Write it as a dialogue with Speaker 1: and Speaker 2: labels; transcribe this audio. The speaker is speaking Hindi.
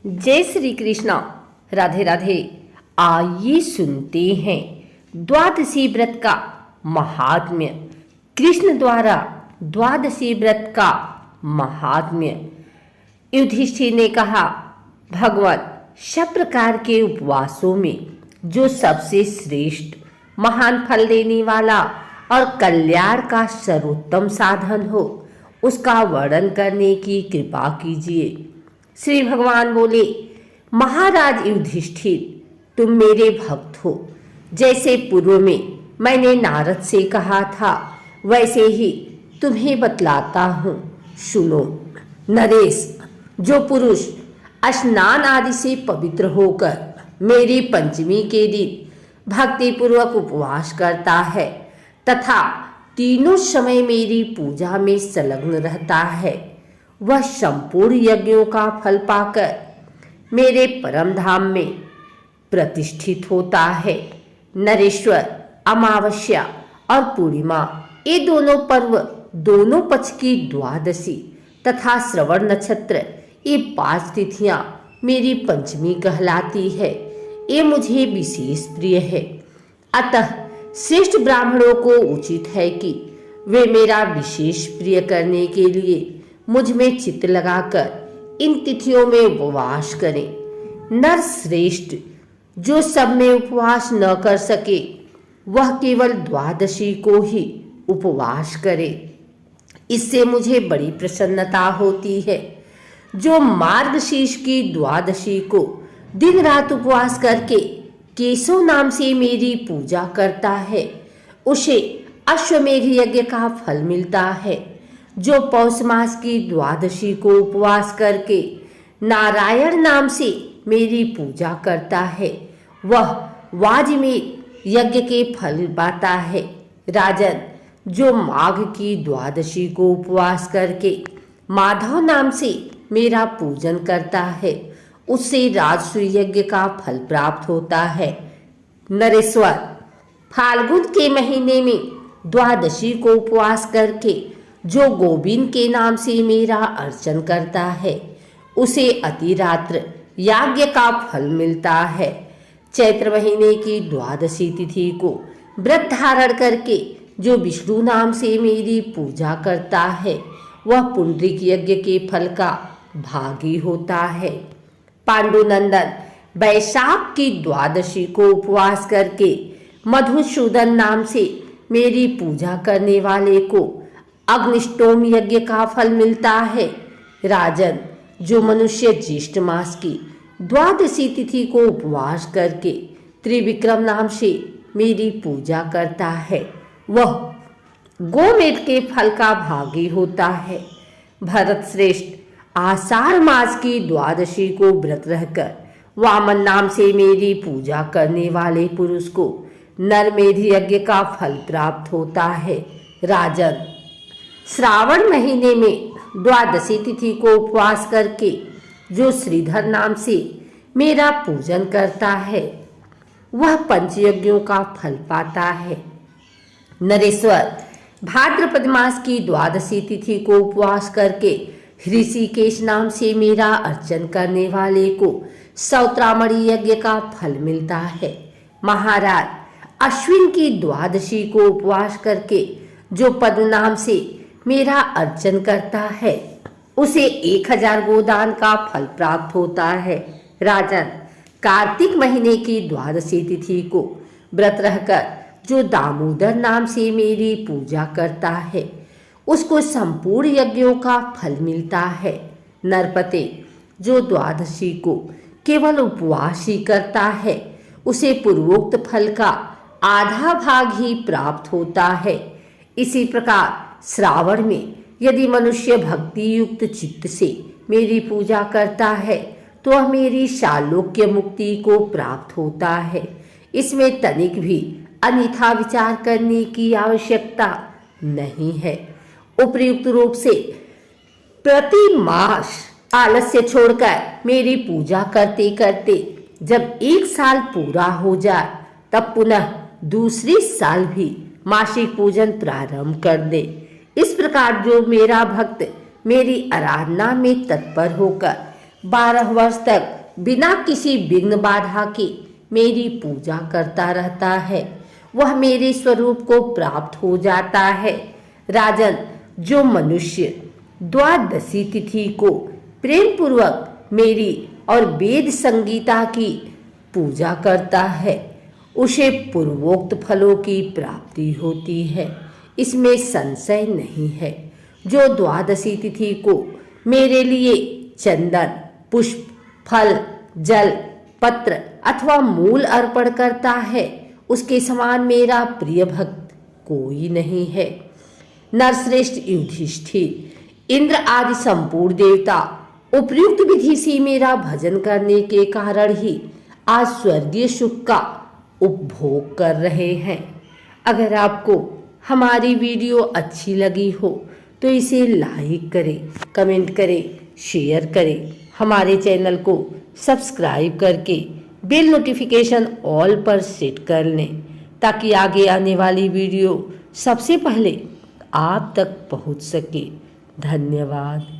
Speaker 1: जय श्री कृष्ण। राधे राधे। आइए सुनते हैं द्वादशी व्रत का महात्म्य। कृष्ण द्वारा द्वादशी व्रत का महात्म्य। युधिष्ठिर ने कहा, भगवान, सब प्रकार के उपवासों में जो सबसे श्रेष्ठ, महान फल देने वाला और कल्याण का सर्वोत्तम साधन हो, उसका वर्णन करने की कृपा कीजिए। श्री भगवान बोले, महाराज युधिष्ठिर, तुम मेरे भक्त हो। जैसे पूर्व में मैंने नारद से कहा था, वैसे ही तुम्हें बतलाता हूँ, सुनो। नरेश, जो पुरुष स्नान आदि से पवित्र होकर मेरी पंचमी के दिन भक्ति पूर्वक उपवास करता है तथा तीनों समय मेरी पूजा में संलग्न रहता है, वह संपूर्ण यज्ञों का फल पाकर मेरे परम धाम में प्रतिष्ठित होता है। नरेश्वर, अमावस्या और पूर्णिमा, ये दोनों पर्व, दोनों पक्ष की द्वादशी तथा श्रवण नक्षत्र, ये 5 तिथियां मेरी पंचमी कहलाती है। ये मुझे विशेष प्रिय है। अतः श्रेष्ठ ब्राह्मणों को उचित है कि वे मेरा विशेष प्रिय करने के लिए मुझ में चित्त लगाकर इन तिथियों में उपवास करें। नर श्रेष्ठ जो सब में उपवास न कर सके, वह केवल द्वादशी को ही उपवास करे। इससे मुझे बड़ी प्रसन्नता होती है। जो मार्गशीर्ष की द्वादशी को दिन रात उपवास करके केशव नाम से मेरी पूजा करता है, उसे अश्वमेघ यज्ञ का फल मिलता है। जो पौष मास की द्वादशी को उपवास करके नारायण नाम से मेरी पूजा करता है, वह वाजपेय यज्ञ के फल पाता है। राजन, जो माघ की द्वादशी को उपवास करके माधव नाम से मेरा पूजन करता है, उससे राजसूय यज्ञ का फल प्राप्त होता है। नरेश्वर, फाल्गुन के महीने में द्वादशी को उपवास करके जो गोविंद के नाम से मेरा अर्चन करता है, उसे अतिरात्र यज्ञ का फल मिलता है। चैत्र महीने की द्वादशी तिथि को व्रत धारण करके जो विष्णु नाम से मेरी पूजा करता है, वह पुंडरीक यज्ञ के फल का भागी होता है। पांडुनंदन, वैशाख की द्वादशी को उपवास करके मधुसूदन नाम से मेरी पूजा करने वाले को अग्निष्टोम यज्ञ का फल मिलता है। राजन, जो मनुष्य ज्येष्ठ मास की द्वादशी तिथि को उपवास करके त्रिविक्रम नाम से मेरी पूजा करता है, वह गोमेध के फल का भागी होता है। भरत श्रेष्ठ, आषाढ़ मास की द्वादशी को व्रत रहकर वामन नाम से मेरी पूजा करने वाले पुरुष को नरमेध यज्ञ का फल प्राप्त होता है। राजन, श्रावण महीने में द्वादशी तिथि को उपवास करके जो श्रीधर नाम से मेरा पूजन करता है, वह पंचयज्ञों का फल पाता है। नरेश्वर, भाद्रपद मास की द्वादशी तिथि को उपवास करके ऋषिकेश नाम से मेरा अर्चन करने वाले को सौत्रामणि यज्ञ का फल मिलता है। महाराज, अश्विन की द्वादशी को उपवास करके जो पद्म नाम से मेरा अर्चन करता है, उसे 1000 गोदान का फल प्राप्त होता है। राजन, कार्तिक महीने की द्वादशी तिथि को व्रत रहकर जो दामोदर नाम से मेरी पूजा करता है, उसको संपूर्ण यज्ञों का फल मिलता है। नरपते, जो द्वादशी को केवल उपवास ही करता है, उसे पूर्वोक्त फल का आधा भाग ही प्राप्त होता है। इसी प्रकार श्रावण में यदि मनुष्य भक्ति युक्त चित्त से मेरी पूजा करता है, तो वह मेरी शालोक्य मुक्ति को प्राप्त होता है। इसमें तनिक भी अन्यथा विचार करने की आवश्यकता नहीं है। उपयुक्त रूप से प्रति मास आलस्य छोड़कर मेरी पूजा करते करते जब 1 साल पूरा हो जाए, तब पुनः दूसरी साल भी मासिक पूजन प्रारंभ कर दे। इस प्रकार जो मेरा भक्त मेरी आराधना में तत्पर होकर 12 वर्ष तक बिना किसी विघ्न बाधा के मेरी पूजा करता रहता है, वह मेरे स्वरूप को प्राप्त हो जाता है। राजन, जो मनुष्य द्वादशी तिथि को प्रेम पूर्वक मेरी और वेद संगीता की पूजा करता है, उसे पूर्वोक्त फलों की प्राप्ति होती है, इसमें संशय नहीं है। जो द्वादशी तिथि को मेरे लिए चंदन, पुष्प, फल, जल, पत्र अथवा मूल अर्पण करता है, उसके समान मेरा प्रिय भक्त कोई नहीं है। नरश्रेष्ठ युधिष्ठिर, इंद्र आदि संपूर्ण देवता उपयुक्त विधि से मेरा भजन करने के कारण ही आज स्वर्गीय सुख का उपभोग कर रहे हैं। अगर आपको हमारी वीडियो अच्छी लगी हो तो इसे लाइक करें, कमेंट करें, शेयर करें। हमारे चैनल को सब्सक्राइब करके बेल नोटिफिकेशन ऑल पर सेट कर लें, ताकि आगे आने वाली वीडियो सबसे पहले आप तक पहुंच सके। धन्यवाद।